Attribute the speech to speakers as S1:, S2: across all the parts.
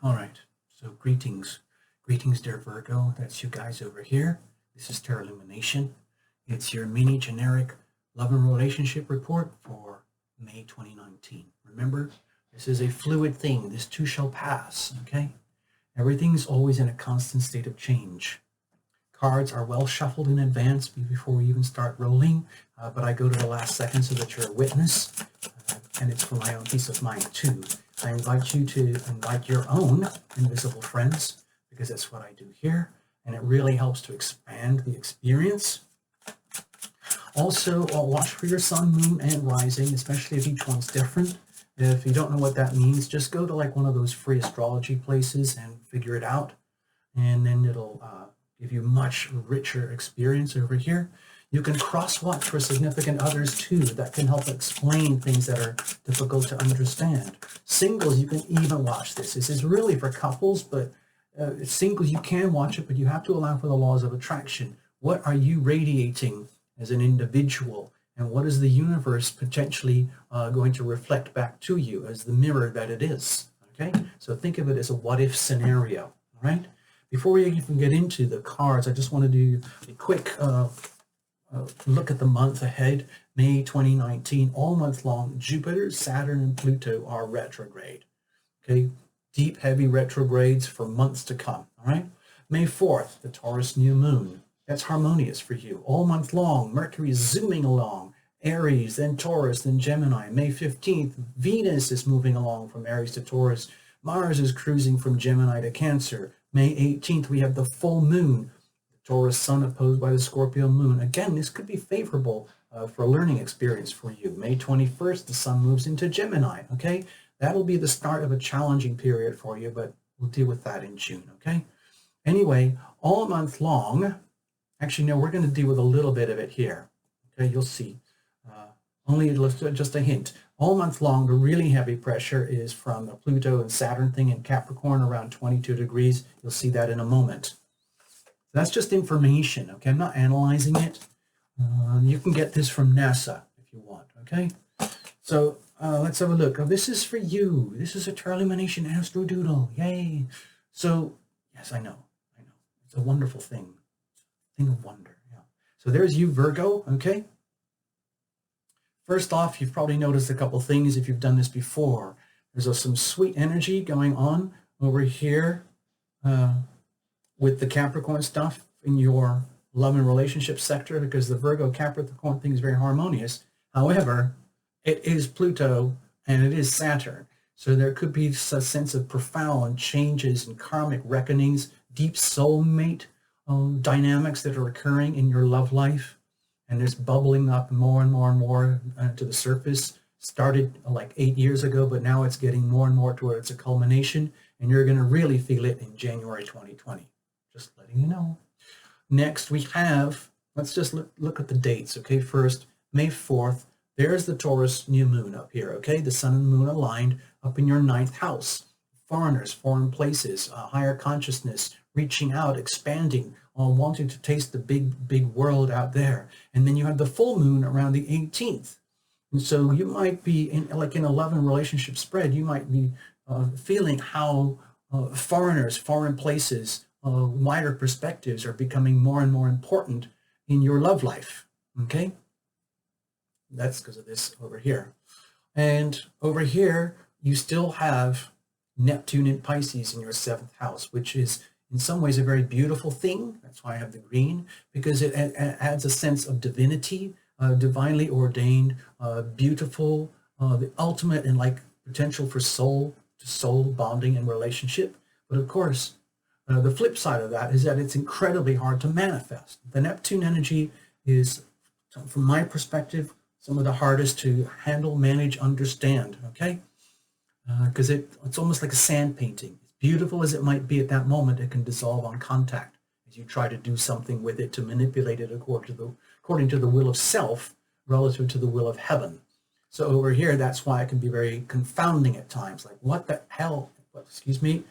S1: All right, so greetings. Greetings, dear Virgo. That's you guys over here. This is Tarot Lumination. It's your mini generic love and relationship report for May 2019. Remember, this is a fluid thing. This too shall pass, okay? Everything's always in a constant state of change. Cards are well shuffled in advance before we even start rolling, but I go to the last second so that you're a witness, and it's for my own peace of mind too. I invite you to invite your own invisible friends, because that's what I do here, and it really helps to expand the experience. Also, watch for your sun, moon, and rising, especially if each one's different. If you don't know what that means, just go to like one of those free astrology places and figure it out, and then it'll give you much richer experience over here. You can cross-watch for significant others too. That can help explain things that are difficult to understand. Singles, you can even watch this. This is really for couples, but singles, you can watch it, but you have to allow for the laws of attraction. What are you radiating as an individual? And what is the universe potentially going to reflect back to you as the mirror that it is? Okay, so think of it as a what-if scenario, all right? Before we even get into the cards, I just want to do a quick look at the month ahead, May 2019. All month long, Jupiter, Saturn, and Pluto are retrograde. Okay, deep, heavy retrogrades for months to come. All right, May 4th, the Taurus new moon. That's harmonious for you. All month long, Mercury is zooming along. Aries, then Taurus, then Gemini. May 15th, Venus is moving along from Aries to Taurus. Mars is cruising from Gemini to Cancer. May 18th, we have the full moon. Taurus sun opposed by the Scorpio moon. Again, this could be favorable for a learning experience for you. May 21st, the sun moves into Gemini, okay? That'll be the start of a challenging period for you, but we'll deal with that in June, okay? Anyway, all month long, actually, no, we're going to deal with a little bit of it here, okay? You'll see. Only just a hint. All month long, the really heavy pressure is from the Pluto and Saturn thing in Capricorn around 22 degrees. You'll see that in a moment. That's just information, okay? I'm not analyzing it. You can get this from NASA if you want, okay? So let's have a look. Oh, this is for you. This is a Tarot Lumination Astro Doodle. Yay. So, yes, I know. It's a wonderful thing. Thing of wonder, yeah. So there's you, Virgo, okay? First off, you've probably noticed a couple things if you've done this before. There's some sweet energy going on over here with the Capricorn stuff in your love and relationship sector, because the Virgo Capricorn thing is very harmonious. However, it is Pluto and it is Saturn. So there could be a sense of profound changes and karmic reckonings, deep soulmate dynamics that are occurring in your love life. And there's bubbling up more and more and more to the surface. Started like 8 years ago, but now it's getting more and more towards a culmination. And you're going to really feel it in January 2020. Just letting you know. Next, we have, let's just look at the dates, okay? First, May 4th, there's the Taurus new moon up here, okay? The sun and moon aligned up in your 9th house. Foreigners, foreign places, higher consciousness, reaching out, expanding, wanting to taste the big world out there. And then you have the full moon around the 18th. And so you might be, in a love and relationship spread, you might be feeling how foreigners, foreign places, wider perspectives are becoming more and more important in your love life, okay? That's because of this over here. And over here, you still have Neptune in Pisces in your 7th house, which is in some ways a very beautiful thing. That's why I have the green, because it adds a sense of divinity, divinely ordained, beautiful, the ultimate and like potential for soul to soul bonding and relationship. But of course, the flip side of that is that it's incredibly hard to manifest. The Neptune energy is, from my perspective, some of the hardest to handle, manage, understand, okay? Because it's almost like a sand painting. As beautiful as it might be at that moment, it can dissolve on contact as you try to do something with it to manipulate it according to the will of self relative to the will of heaven. So over here, that's why it can be very confounding at times. Like, what the hell, excuse me,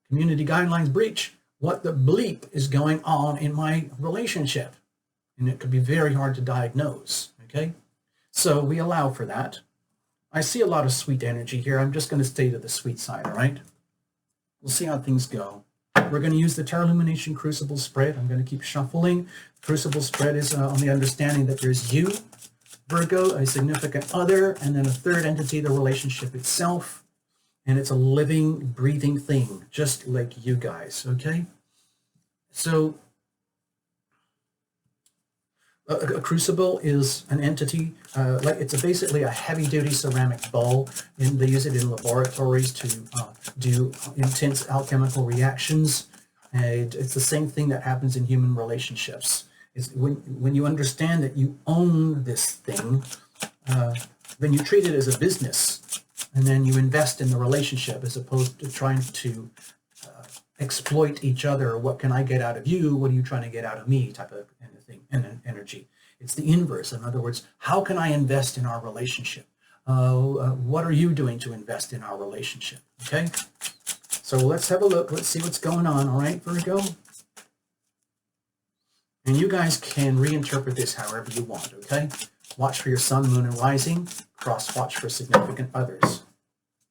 S1: community guidelines breach, what the bleep is going on in my relationship? And it could be very hard to diagnose, okay? So we allow for that. I see a lot of sweet energy here. I'm just going to stay to the sweet side, all right? We'll see how things go. We're going to use the Tarot Lumination Crucible spread. I'm going to keep shuffling. Crucible spread is on the understanding that there's you, Virgo, a significant other, and then a third entity, the relationship itself. And it's a living, breathing thing, just like you guys, okay? So a crucible is an entity, like it's basically a heavy-duty ceramic bowl, and they use it in laboratories to do intense alchemical reactions. And it's the same thing that happens in human relationships. It's when you understand that you own this thing, then you treat it as a business, and then you invest in the relationship as opposed to trying to exploit each other. What can I get out of you? What are you trying to get out of me? Type of thing and energy. It's the inverse. In other words, how can I invest in our relationship? What are you doing to invest in our relationship? Okay. So let's have a look. Let's see what's going on. All right, Virgo. And you guys can reinterpret this however you want. Okay. Watch for your sun, moon, and rising. Cross watch for significant others.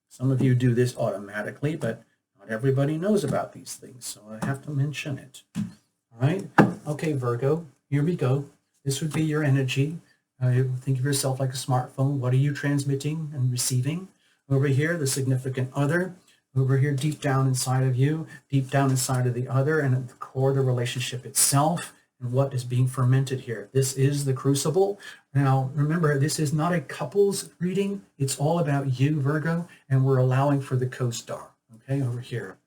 S1: Some of you do this automatically, but not everybody knows about these things, so I have to mention it. All right. Okay, Virgo, here we go. This would be your energy. Think of yourself like a smartphone. What are you transmitting and receiving? Over here, the significant other. Over here, deep down inside of you, deep down inside of the other, and at the core, the relationship itself. And what is being fermented here? This is the crucible. Now, remember, this is not a couples reading. It's all about you, Virgo, and we're allowing for the co-star, okay, over here.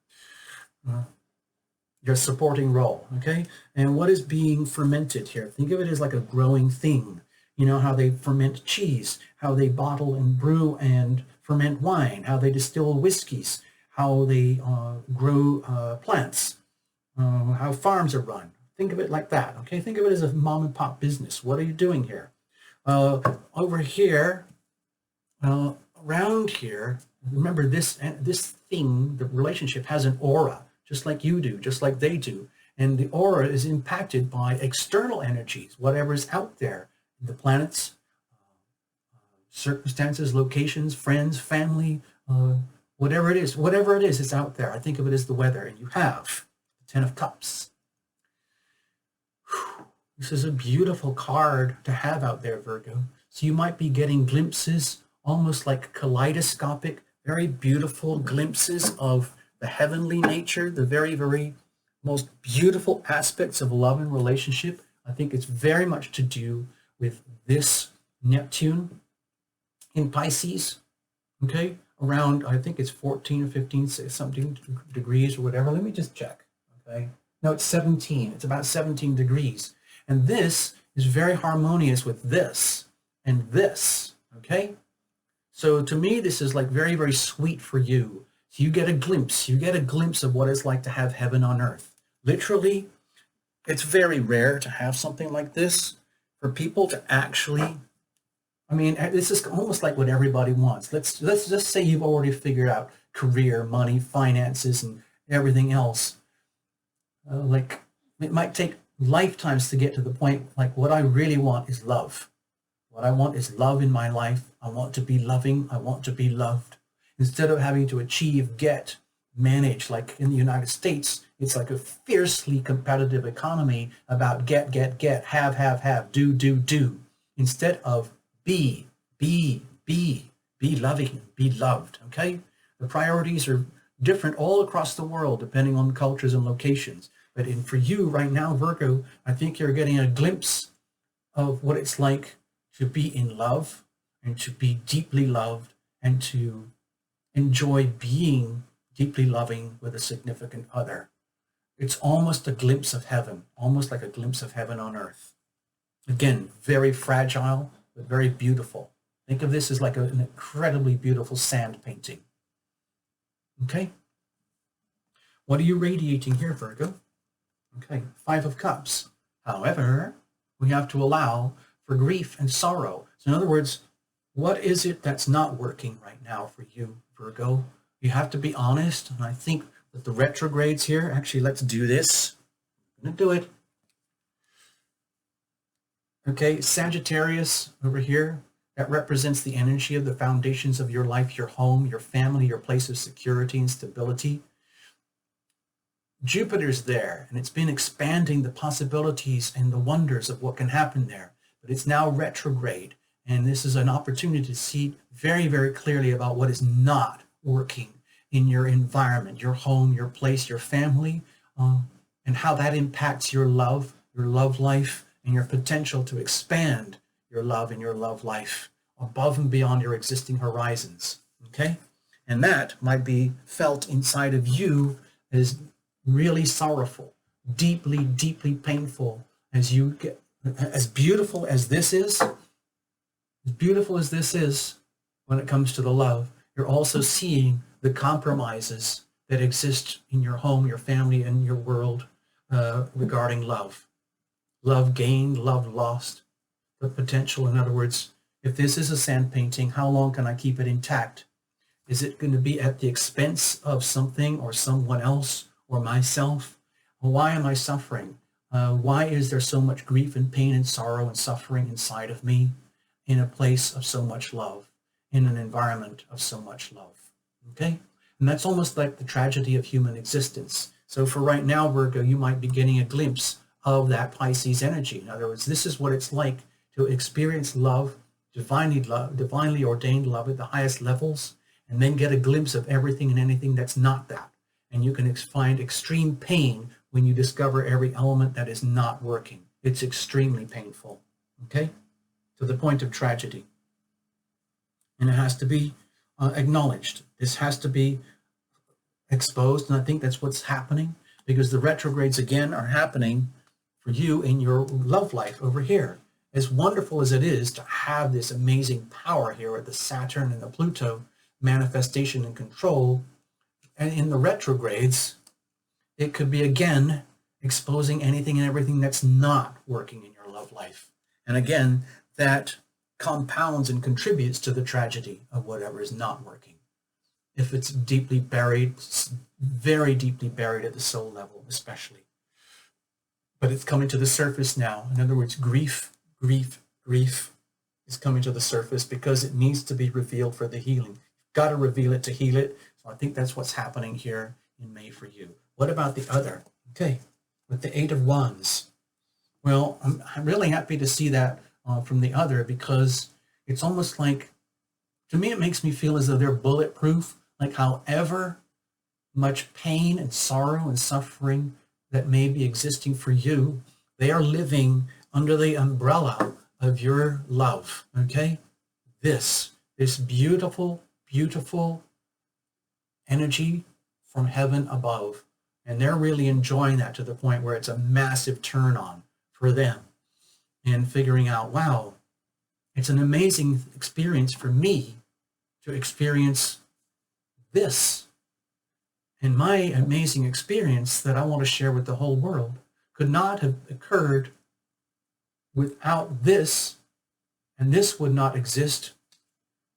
S1: Your supporting role, okay? And what is being fermented here? Think of it as like a growing thing. You know how they ferment cheese, how they bottle and brew and ferment wine, how they distill whiskeys, how they grow plants, how farms are run. Think of it like that, okay? Think of it as a mom and pop business. What are you doing here? Over here, around here, remember this thing, the relationship has an aura, just like you do, just like they do. And the aura is impacted by external energies, whatever is out there, the planets, circumstances, locations, friends, family, whatever it is, it's out there. I think of it as the weather, and you have the Ten of Cups. This is a beautiful card to have out there, Virgo. So you might be getting glimpses, almost like kaleidoscopic, very beautiful glimpses of the heavenly nature, the very, very most beautiful aspects of love and relationship. I think it's very much to do with this Neptune in Pisces, okay? Around, I think it's 14 or 15 something degrees or whatever. Let me just check, okay? No, it's 17. It's about 17 degrees. And this is very harmonious with this and this, okay? So to me, this is like very, very sweet for you. So you get a glimpse of what it's like to have heaven on earth. Literally, it's very rare to have something like this for people to actually, I mean, this is almost like what everybody wants. Let's just say you've already figured out career, money, finances, and everything else. Like, it might take lifetimes to get to the point, like, what I really want is love. What I want is love in my life. I want to be loving. I want to be loved. Instead of having to achieve, get, manage, like in the United States, it's like a fiercely competitive economy about get, have, do. Instead of be loving, be loved, okay? The priorities are different all across the world, depending on cultures and locations. But for you right now, Virgo, I think you're getting a glimpse of what it's like to be in love and to be deeply loved and to enjoy being deeply loving with a significant other. It's almost a glimpse of heaven, almost like a glimpse of heaven on earth. Again, very fragile, but very beautiful. Think of this as like an incredibly beautiful sand painting. Okay? What are you radiating here, Virgo? Okay, Five of Cups. However, we have to allow for grief and sorrow. So in other words, what is it that's not working right now for you, Virgo? You have to be honest, and I think that the retrogrades here, actually, let's do this. I'm going to do it. Okay, Sagittarius over here, that represents the energy of the foundations of your life, your home, your family, your place of security and stability. Jupiter's there, and it's been expanding the possibilities and the wonders of what can happen there. But it's now retrograde, and this is an opportunity to see very, very clearly about what is not working in your environment, your home, your place, your family, and how that impacts your love life, and your potential to expand your love and your love life above and beyond your existing horizons. Okay? And that might be felt inside of you as really sorrowful, deeply, deeply painful, as you get, as beautiful as this is, when it comes to the love, you're also seeing the compromises that exist in your home, your family, and your world regarding love. Love gained, love lost, the potential. In other words, if this is a sand painting, how long can I keep it intact? Is it going to be at the expense of something or someone else or myself? Why am I suffering? Why is there so much grief and pain and sorrow and suffering inside of me in a place of so much love, in an environment of so much love? Okay? And that's almost like the tragedy of human existence. So for right now, Virgo, you might be getting a glimpse of that Pisces energy. In other words, this is what it's like to experience love, divinely ordained love at the highest levels, and then get a glimpse of everything and anything that's not that. And you can find extreme pain when you discover every element that is not working. It's extremely painful, okay? To the point of tragedy. And it has to be acknowledged. This has to be exposed, and I think that's what's happening, because the retrogrades again are happening for you in your love life over here. As wonderful as it is to have this amazing power here with the Saturn and the Pluto manifestation and control, and in the retrogrades, it could be again exposing anything and everything that's not working in your love life. And again, that compounds and contributes to the tragedy of whatever is not working. If it's deeply buried, very deeply buried at the soul level, especially. But it's coming to the surface now. In other words, grief is coming to the surface because it needs to be revealed for the healing. You've got to reveal it to heal it. So I think that's what's happening here in May for you. What about the other? Okay, with the Eight of Wands. Well, I'm really happy to see that from the other, because it's almost like, to me, it makes me feel as though they're bulletproof. Like however much pain and sorrow and suffering that may be existing for you, they are living under the umbrella of your love, okay? This beautiful, beautiful energy from heaven above. And they're really enjoying that to the point where it's a massive turn on for them. And figuring out, wow, it's an amazing experience for me to experience this. And my amazing experience that I want to share with the whole world could not have occurred without this, and this would not exist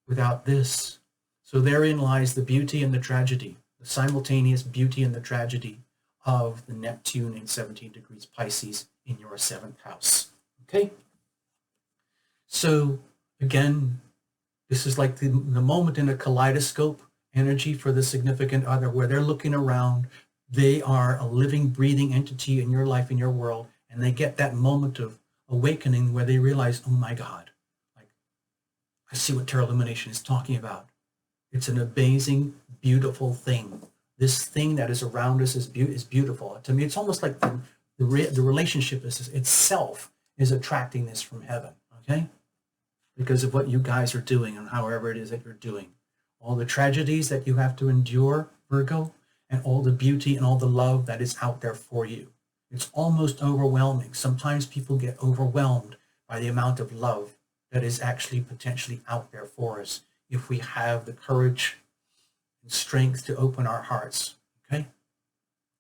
S1: without this. So therein lies the beauty and the tragedy, the simultaneous beauty and the tragedy of the Neptune in 17 degrees Pisces in your 7th house. Okay? So again, this is like the moment in a kaleidoscope energy for the significant other, where they're looking around. They are a living, breathing entity in your life, in your world, and they get that moment of awakening where they realize, oh my God, like I see what Tarot Lumination is talking about. It's an amazing, beautiful thing. This thing that is around us is beautiful. To me, it's almost like the relationship itself is attracting this from heaven, okay? Because of what you guys are doing and however it is that you're doing. All the tragedies that you have to endure, Virgo, and all the beauty and all the love that is out there for you. It's almost overwhelming. Sometimes people get overwhelmed by the amount of love that is actually potentially out there for us if we have the courage and strength to open our hearts, okay?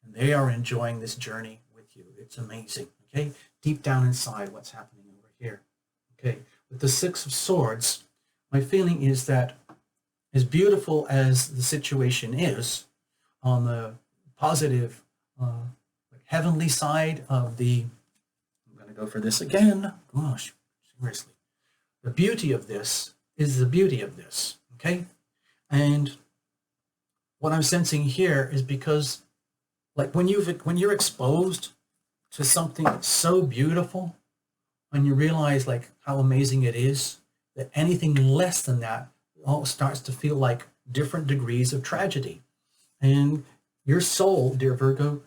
S1: And they are enjoying this journey with you. It's amazing, okay? Deep down inside, what's happening over here, okay? With the Six of Swords, my feeling is that as beautiful as the situation is, on the positive, heavenly side of the, I'm going to go for this again, gosh, seriously. The beauty of this is the beauty of this, okay? And what I'm sensing here is because Like when you're exposed to something so beautiful, and you realize like how amazing it is, that anything less than that all starts to feel like different degrees of tragedy. And your soul, dear Virgo,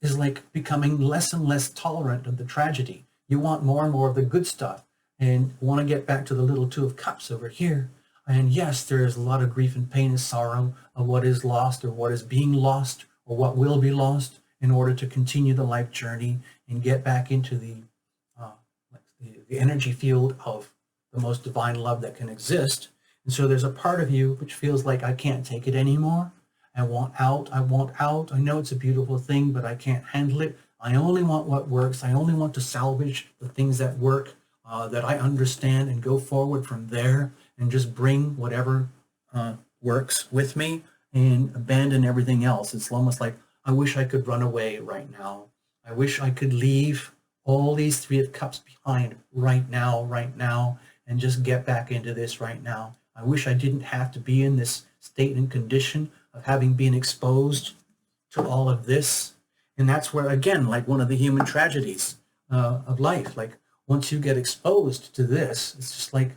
S1: is like becoming less and less tolerant of the tragedy. You want more and more of the good stuff, and want to get back to the little Two of Cups over here. And yes, there is a lot of grief and pain and sorrow of what is lost or what is being lost or what will be lost in order to continue the life journey and get back into the energy field of the most divine love that can exist. And so there's a part of you which feels like, I can't take it anymore. I want out. I want out. I know it's a beautiful thing, but I can't handle it. I only want what works. I only want to salvage the things that work, that I understand, and go forward from there and just bring whatever works with me and abandon everything else. It's almost like, I wish I could run away right now. I wish I could leave all these Three of Cups behind right now, and just get back into this right now. I wish I didn't have to be in this state and condition of having been exposed to all of this. And that's where, again, like one of the human tragedies of life, like once you get exposed to this, it's just like,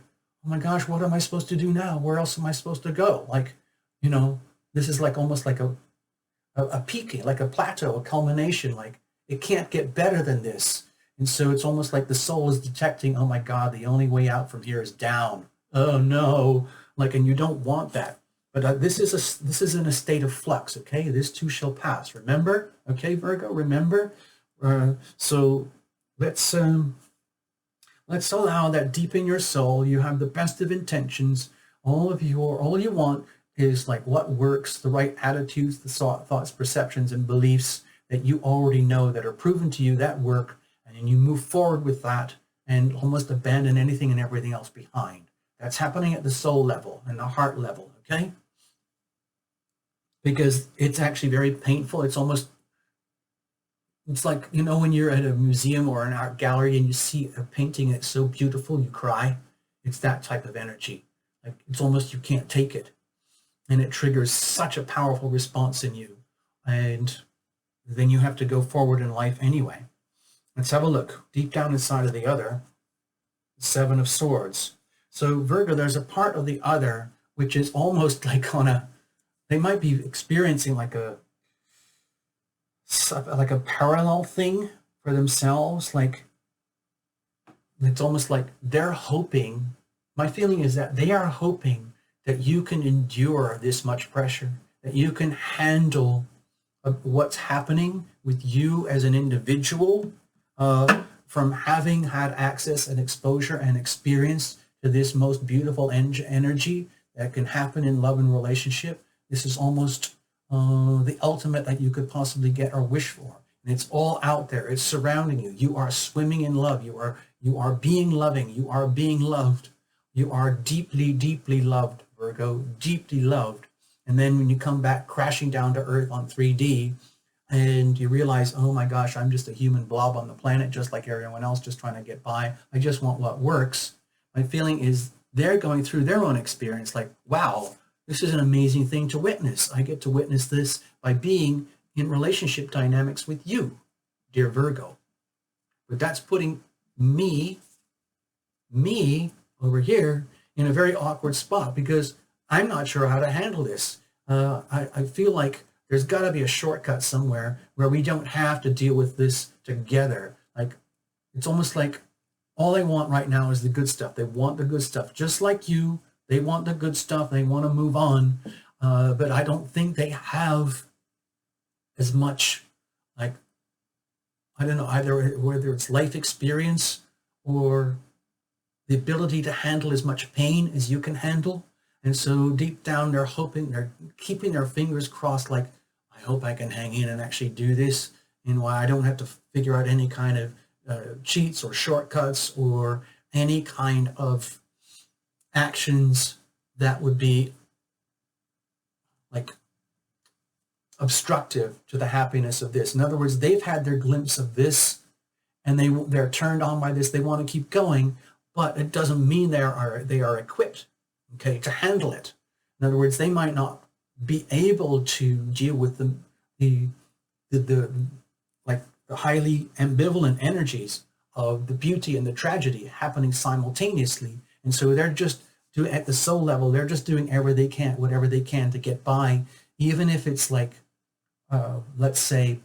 S1: oh my gosh, what am I supposed to do now? Where else am I supposed to go? Like, you know, this is like almost like a peaking, like a plateau, a culmination, like it can't get better than this. And so it's almost like the soul is detecting, oh my God, the only way out from here is down. Oh no, like, and you don't want that. But this is in a state of flux, okay? This too shall pass. Remember, okay, Virgo, remember? So let's allow that deep in your soul. You have the best of intentions. All you want is like what works, the right attitudes, the thoughts, perceptions, and beliefs that you already know that are proven to you that work. And you move forward with that and almost abandon anything and everything else behind. That's happening at the soul level and the heart level, okay? Because it's actually very painful. It's like, you know, when you're at a museum or an art gallery and you see a painting that's so beautiful, you cry. It's that type of energy. Like, it's almost, you can't take it. And it triggers such a powerful response in you. And then you have to go forward in life anyway. Let's have a look deep down inside of the other, Seven of Swords. So Virgo, there's a part of the other which is almost like they might be experiencing like a parallel thing for themselves. Like, it's almost like they're hoping, my feeling is that they are hoping that you can endure this much pressure, that you can handle what's happening with you as an individual, from having had access and exposure and experience to this most beautiful energy that can happen in love and relationship. This is almost the ultimate that you could possibly get or wish for. And it's all out there. It's surrounding you. You are swimming in love. You are being loving. You are being loved. You are deeply, deeply loved, Virgo, deeply loved. And then when you come back crashing down to earth on 3D, and you realize, oh my gosh, I'm just a human blob on the planet, just like everyone else, just trying to get by. I just want what works. My feeling is they're going through their own experience, like, wow, this is an amazing thing to witness. I get to witness this by being in relationship dynamics with you, dear Virgo. But that's putting me over here in a very awkward spot, because I'm not sure how to handle this. I feel like there's got to be a shortcut somewhere where we don't have to deal with this together. Like, it's almost like all they want right now is the good stuff. They want the good stuff. Just like you, they want the good stuff. They want to move on. But I don't think they have as much, like, I don't know, either whether it's life experience or the ability to handle as much pain as you can handle. And so deep down, they're hoping, they're keeping their fingers crossed, like, I hope I can hang in and actually do this, and why I don't have to figure out any kind of cheats or shortcuts or any kind of actions that would be like obstructive to the happiness of this. In other words, they've had their glimpse of this and they're turned on by this. They want to keep going, but it doesn't mean they are equipped, okay, to handle it. In other words, they might not be able to deal with the like the highly ambivalent energies of the beauty and the tragedy happening simultaneously. And so they're just doing, at the soul level, they're just doing whatever they can to get by, even if it's like, let's say,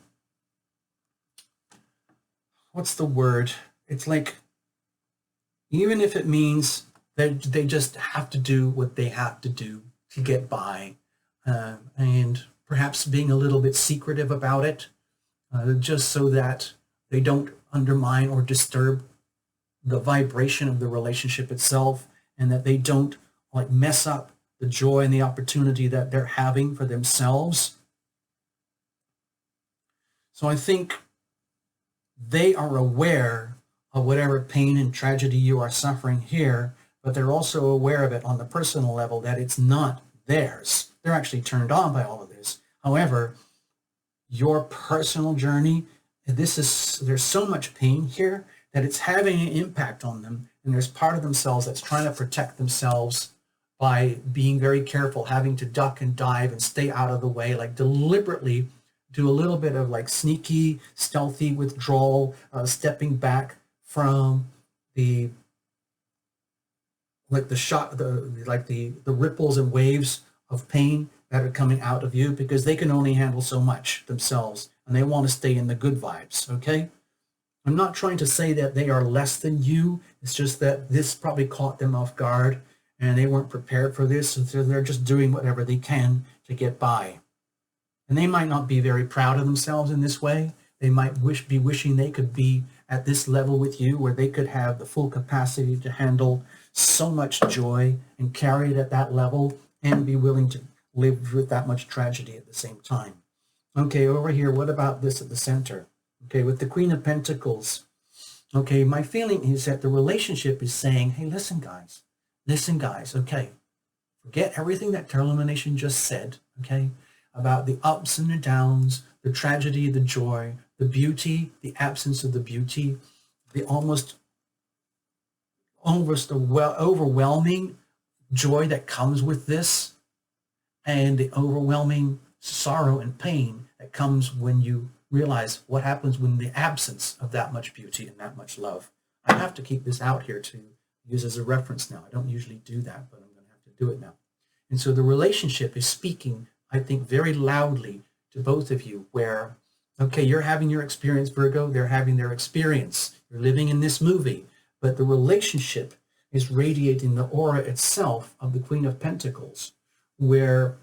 S1: what's the word? It's like, even if it means that they just have to do what they have to do to get by, and perhaps being a little bit secretive about it, just so that they don't undermine or disturb the vibration of the relationship itself, and that they don't like mess up the joy and the opportunity that they're having for themselves. So I think they are aware of whatever pain and tragedy you are suffering here, but they're also aware of it on the personal level, that it's not theirs. They're actually turned on by all of this. However, your personal journey, there's so much pain here that it's having an impact on them, and there's part of themselves that's trying to protect themselves by being very careful, having to duck and dive and stay out of the way, like deliberately do a little bit of like sneaky, stealthy withdrawal, stepping back from the ripples and waves of pain that are coming out of you, because they can only handle so much themselves, and they want to stay in the good vibes. Okay, I'm not trying to say that they are less than you. It's just that this probably caught them off guard, and they weren't prepared for this, so they're just doing whatever they can to get by. And they might not be very proud of themselves in this way. They might be wishing they could be at this level with you, where they could have the full capacity to handle so much joy and carry it at that level, and be willing to live with that much tragedy at the same time. Okay, over here, what about this at the center? Okay, with the Queen of Pentacles. Okay, my feeling is that the relationship is saying, hey, listen, guys, okay, forget everything that Tarot Lumination just said, okay, about the ups and the downs, the tragedy, the joy, the beauty, the absence of the beauty, the almost overwhelming joy that comes with this, and the overwhelming sorrow and pain that comes when you realize what happens when the absence of that much beauty and that much love. I have to keep this out here to use as a reference now. I don't usually do that, but I'm going to have to do it now. And so the relationship is speaking, I think, very loudly to both of you, where, okay, you're having your experience, Virgo, they're having their experience. You're living in this movie, but the relationship is radiating the aura itself of the Queen of Pentacles, where,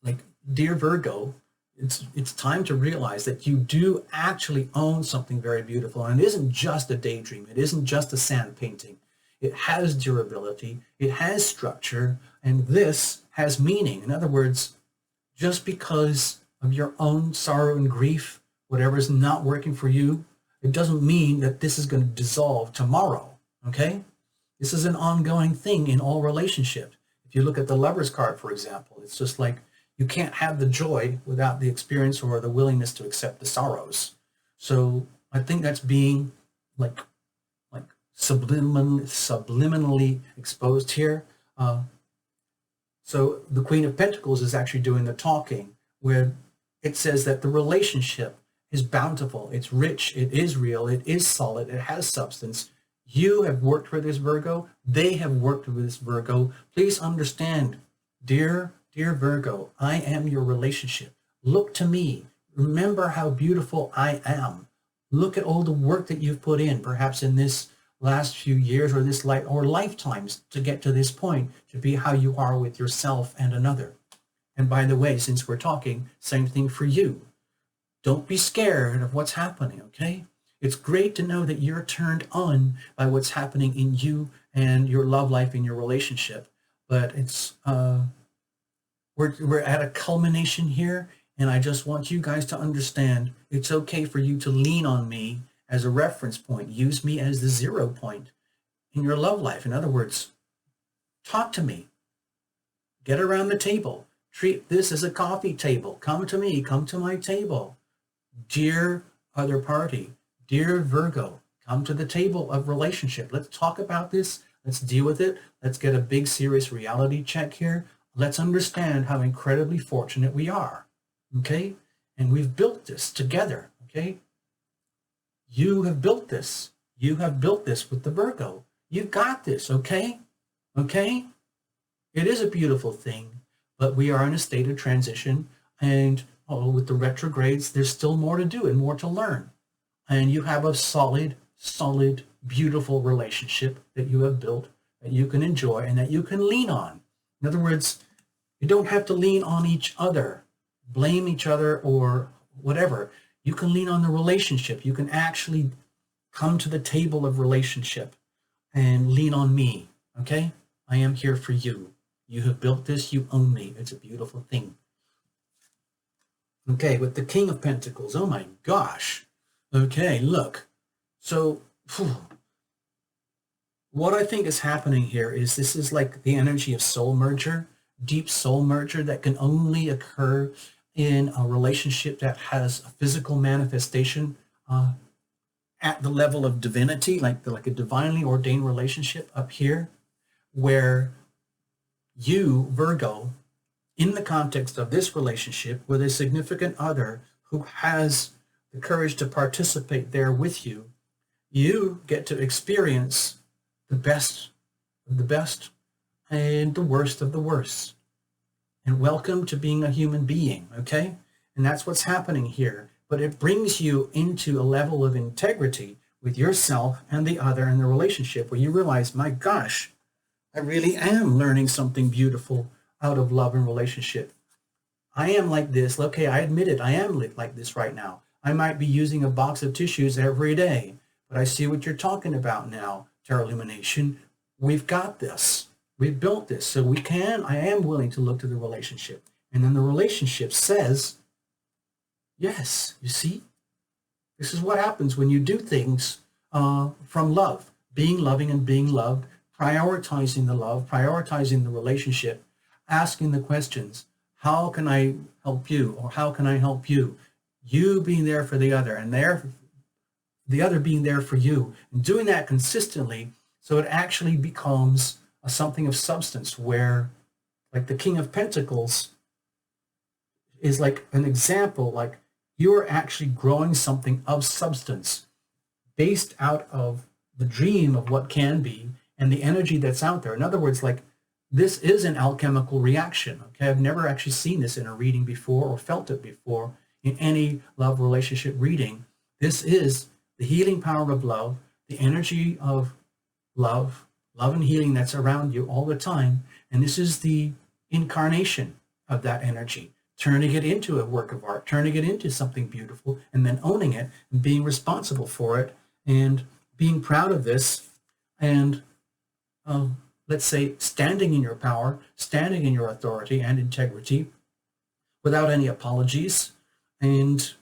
S1: like, dear Virgo, it's time to realize that you do actually own something very beautiful, and it isn't just a daydream. It isn't just a sand painting. It has durability, it has structure, and this has meaning. In other words, just because of your own sorrow and grief, whatever's not working for you, it doesn't mean that this is going to dissolve tomorrow, okay? This is an ongoing thing in all relationships. If you look at the Lover's card, for example, it's just like you can't have the joy without the experience or the willingness to accept the sorrows. So I think that's being like subliminally exposed here. So the Queen of Pentacles is actually doing the talking, where it says that the relationship is bountiful, it's rich, it is real, it is solid, it has substance. You have worked for this, Virgo. They have worked for this, Virgo. Please understand, dear Virgo, I am your relationship. Look to me. Remember how beautiful I am. Look at all the work that you've put in, perhaps in this last few years or this lifetimes, to get to this point, to be how you are with yourself and another. And by the way, since we're talking, same thing for you. Don't be scared of what's happening, okay? It's great to know that you're turned on by what's happening in you and your love life and your relationship. But it's we're at a culmination here, and I just want you guys to understand it's okay for you to lean on me as a reference point. Use me as the 0 point in your love life. In other words, talk to me. Get around the table. Treat this as a coffee table. Come to me. Come to my table. Dear other party, dear Virgo, come to the table of relationship. Let's talk about this. Let's deal with it. Let's get a big, serious reality check here. Let's understand how incredibly fortunate we are. Okay? And we've built this together, okay? You have built this. You have built this with the Virgo. You got this, okay? Okay? It is a beautiful thing, but we are in a state of transition, and with the retrogrades, there's still more to do and more to learn. And you have a solid, beautiful relationship that you have built that you can enjoy and that you can lean on. In other words, you don't have to lean on each other, blame each other or whatever. You can lean on the relationship. You can actually come to the table of relationship and lean on me, okay? I am here for you. You have built this, you own me. It's a beautiful thing. Okay, with the King of Pentacles, oh my gosh. Okay, look. So, what I think is happening here is this is like the energy of soul merger, deep soul merger that can only occur in a relationship that has a physical manifestation at the level of divinity, like a divinely ordained relationship up here, where you, Virgo, in the context of this relationship with a significant other who has the courage to participate there with you, you get to experience the best of the best and the worst of the worst. And welcome to being a human being, okay? And that's what's happening here. But it brings you into a level of integrity with yourself and the other in the relationship where you realize, my gosh, I really am learning something beautiful out of love and relationship. I am like this. Okay, I admit it. I am like this right now. I might be using a box of tissues every day, but I see what you're talking about now, Tarot Lumination. We've got this. We've built this. So I am willing to look to the relationship. And then the relationship says, yes, you see? This is what happens when you do things from love, being loving and being loved, prioritizing the love, prioritizing the relationship, asking the questions, how can I help you? Or how can I help you? You being there for the other and the other being there for you. And doing that consistently so it actually becomes something of substance where, like the King of Pentacles is like an example, like you're actually growing something of substance based out of the dream of what can be and the energy that's out there. In other words, like this is an alchemical reaction. Okay, I've never actually seen this in a reading before or felt it before in any love relationship reading. This is the healing power of love, the energy of love and healing that's around you all the time. And this is the incarnation of that energy, turning it into a work of art, turning it into something beautiful, and then owning it and being responsible for it and being proud of this and let's say standing in your power, standing in your authority and integrity without any apologies. And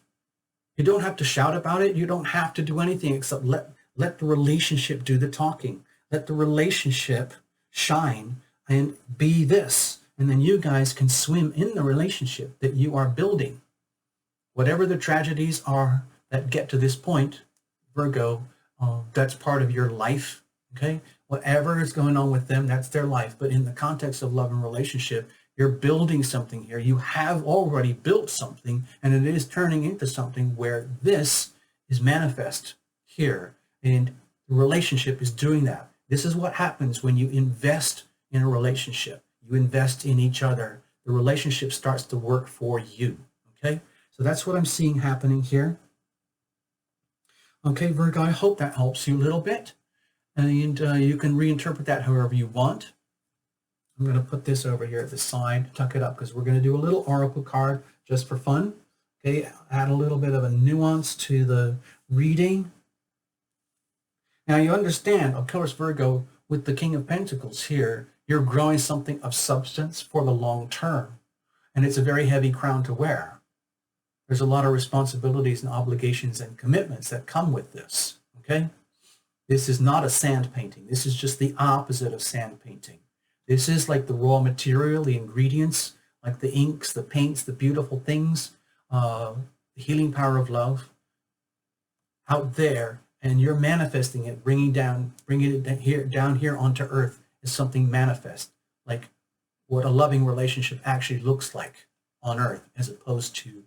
S1: you don't have to shout about it. You don't have to do anything except let the relationship do the talking. Let the relationship shine and be this. And then you guys can swim in the relationship that you are building. Whatever the tragedies are that get to this point, Virgo, that's part of your life, okay? Whatever is going on with them, that's their life. But in the context of love and relationship, you're building something here. You have already built something, and it is turning into something where this is manifest here. And the relationship is doing that. This is what happens when you invest in a relationship. You invest in each other. The relationship starts to work for you, okay? So that's what I'm seeing happening here. Okay, Virgo, I hope that helps you a little bit. And you can reinterpret that however you want. I'm going to put this over here at the side, tuck it up, because we're going to do a little oracle card just for fun. Okay, add a little bit of a nuance to the reading. Now you understand, of course, Virgo, with the King of Pentacles here, you're growing something of substance for the long term. And it's a very heavy crown to wear. There's a lot of responsibilities and obligations and commitments that come with this, okay? This is not a sand painting. This is just the opposite of sand painting. This is like the raw material, the ingredients, like the inks, the paints, the beautiful things, the healing power of love out there, and you're manifesting it, bringing it down here onto earth as something manifest, like what a loving relationship actually looks like on earth, as opposed to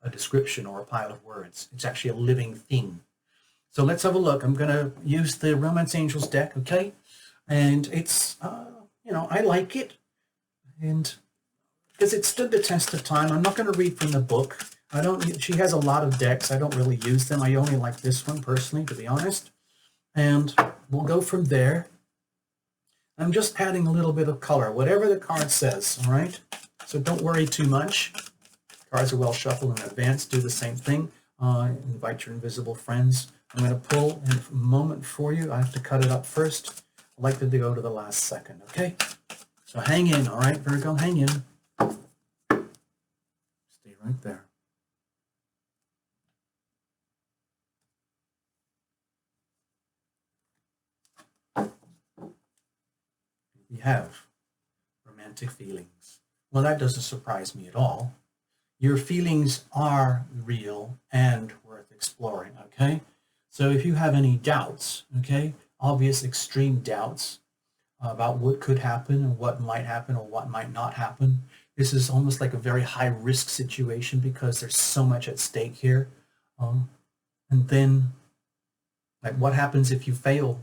S1: a description or a pile of words. It's actually a living thing. So let's have a look. I'm going to use the Romance Angels deck, okay? And it's, you know, I like it. And because it stood the test of time. I'm not going to read from the book. She has a lot of decks. I don't really use them. I only like this one personally, to be honest. And we'll go from there. I'm just adding a little bit of color, whatever the card says, all right? So don't worry too much. Cards are well shuffled in advance. Do the same thing. Invite your invisible friends. I'm going to pull in a moment for you. I have to cut it up first. I'd like to go to the last second, okay? So hang in, all right, Virgo, hang in. Stay right there. We have romantic feelings. Well, that doesn't surprise me at all. Your feelings are real and worth exploring, okay? So if you have any doubts, okay, obvious extreme doubts about what could happen and what might happen or what might not happen, this is almost like a very high risk situation because there's so much at stake here. And then, like, what happens if you fail?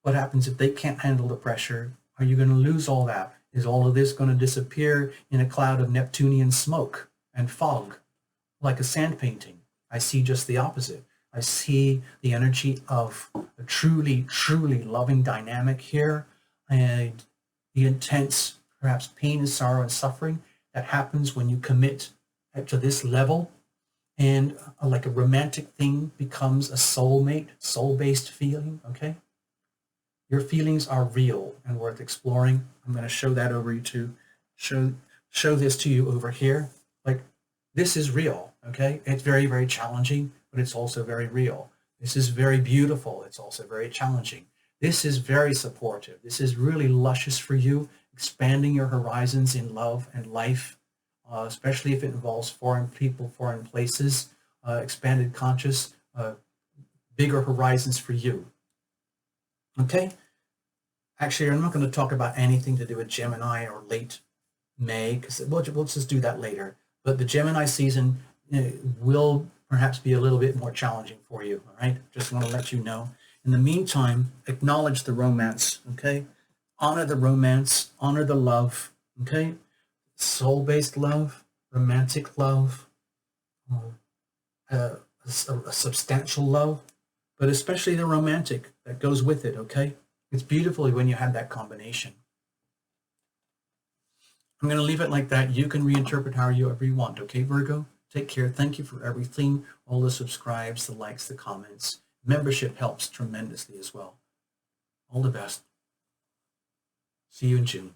S1: What happens if they can't handle the pressure? Are you going to lose all that? Is all of this going to disappear in a cloud of Neptunian smoke and fog, like a sand painting? I see just the opposite. I see the energy of a truly, truly loving dynamic here, and the intense, perhaps pain and sorrow and suffering that happens when you commit to this level. And like a romantic thing becomes a soulmate, soul-based feeling, okay? Your feelings are real and worth exploring. I'm going to show that over you to show this to you over here. Like, this is real, okay? It's very, very challenging, but it's also very real. This is very beautiful. It's also very challenging. This is very supportive. This is really luscious for you, expanding your horizons in love and life, especially if it involves foreign people, foreign places, expanded conscious, bigger horizons for you. Okay? Actually, I'm not going to talk about anything to do with Gemini or late May, because we'll just do that later. But the Gemini season will perhaps be a little bit more challenging for you, all right? Just want to let you know. In the meantime, acknowledge the romance, okay? Honor the romance, honor the love, okay? Soul-based love, romantic love, a substantial love, but especially the romantic that goes with it, okay? It's beautiful when you have that combination. I'm going to leave it like that. You can reinterpret however you want, okay, Virgo? Take care. Thank you for everything, all the subscribes, the likes, the comments. Membership helps tremendously as well. All the best. See you in June.